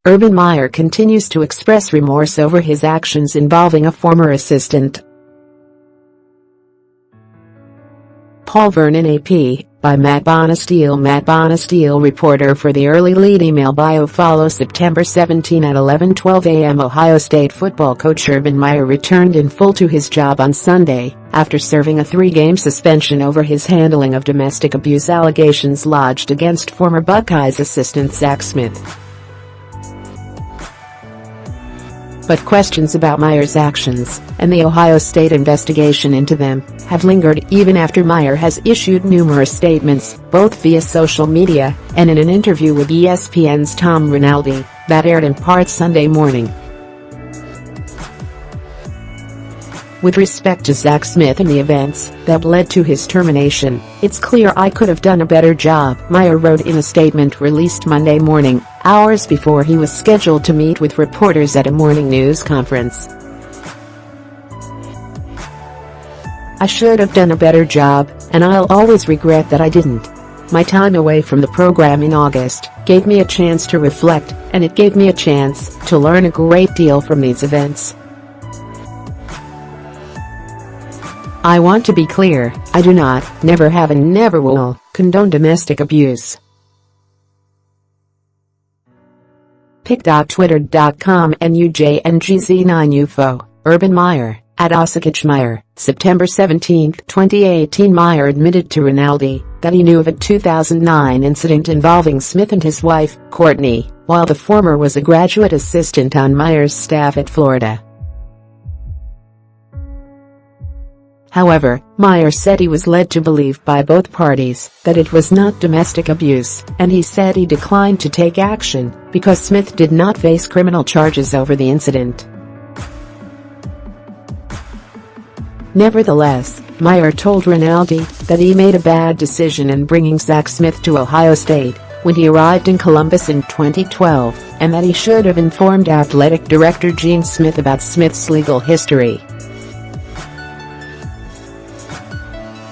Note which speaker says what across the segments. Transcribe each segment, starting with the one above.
Speaker 1: Urban Meyer continues to express remorse over his actions involving a former assistant. Paul Vernon AP, by Matt Bonesteel. Matt Bonesteel, reporter for the Early Lead Email Bio. Follow September 17 at 11:12 a.m. Ohio State football coach Urban Meyer returned in full to his job on Sunday, after serving a 3-game suspension over his handling of domestic abuse allegations lodged against former Buckeyes assistant Zach Smith. But questions about Meyer's actions, and the Ohio State investigation into them, have lingered even after Meyer has issued numerous statements, both via social media and in an interview with ESPN's Tom Rinaldi, that aired in part Sunday morning. With respect to Zach Smith and the events that led to his termination, "It's clear I could have done a better job," Meyer wrote in a statement released Monday morning, hours before he was scheduled to meet with reporters at a morning news conference. "I should have done a better job, and I'll always regret that I didn't. My time away from the program in August gave me a chance to reflect, and it gave me a chance to learn a great deal from these events. I want to be clear, I do not, never have and never will, condone domestic abuse." Pic.twitter.com NUJNGZ9UFO, Urban Meyer, at Osakich Meyer, September 17, 2018. Meyer admitted to Rinaldi that he knew of a 2009 incident involving Smith and his wife, Courtney, while the former was a graduate assistant on Meyer's staff at Florida. However, Meyer said he was led to believe by both parties that it was not domestic abuse, and he said he declined to take action because Smith did not face criminal charges over the incident. Nevertheless, Meyer told Rinaldi that he made a bad decision in bringing Zach Smith to Ohio State when he arrived in Columbus in 2012, and that he should have informed athletic director Gene Smith about Smith's legal history.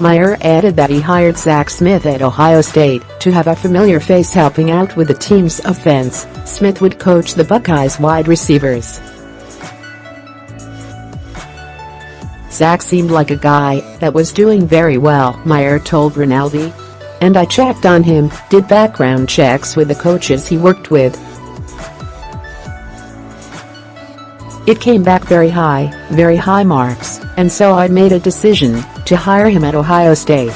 Speaker 1: Meyer added that he hired Zach Smith at Ohio State to have a familiar face helping out with the team's offense. Smith would coach the Buckeyes' wide receivers. "Zach seemed like a guy that was doing very well," Meyer told Rinaldi. "And I checked on him, did background checks with the coaches he worked with. It came back very high marks, and so I made a decision to hire him at Ohio State."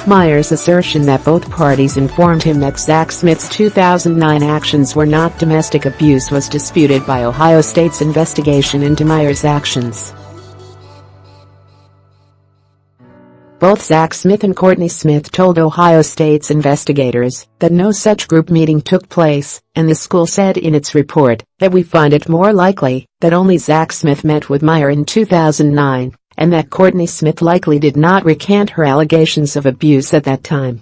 Speaker 1: Meyer's assertion that both parties informed him that Zach Smith's 2009 actions were not domestic abuse was disputed by Ohio State's investigation into Meyer's actions. Both Zach Smith and Courtney Smith told Ohio State's investigators that no such group meeting took place, and the school said in its report that "we find it more likely that only Zach Smith met with Meyer in 2009, and that Courtney Smith likely did not recant her allegations of abuse at that time."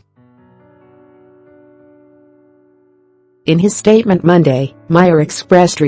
Speaker 1: In his statement Monday, Meyer expressed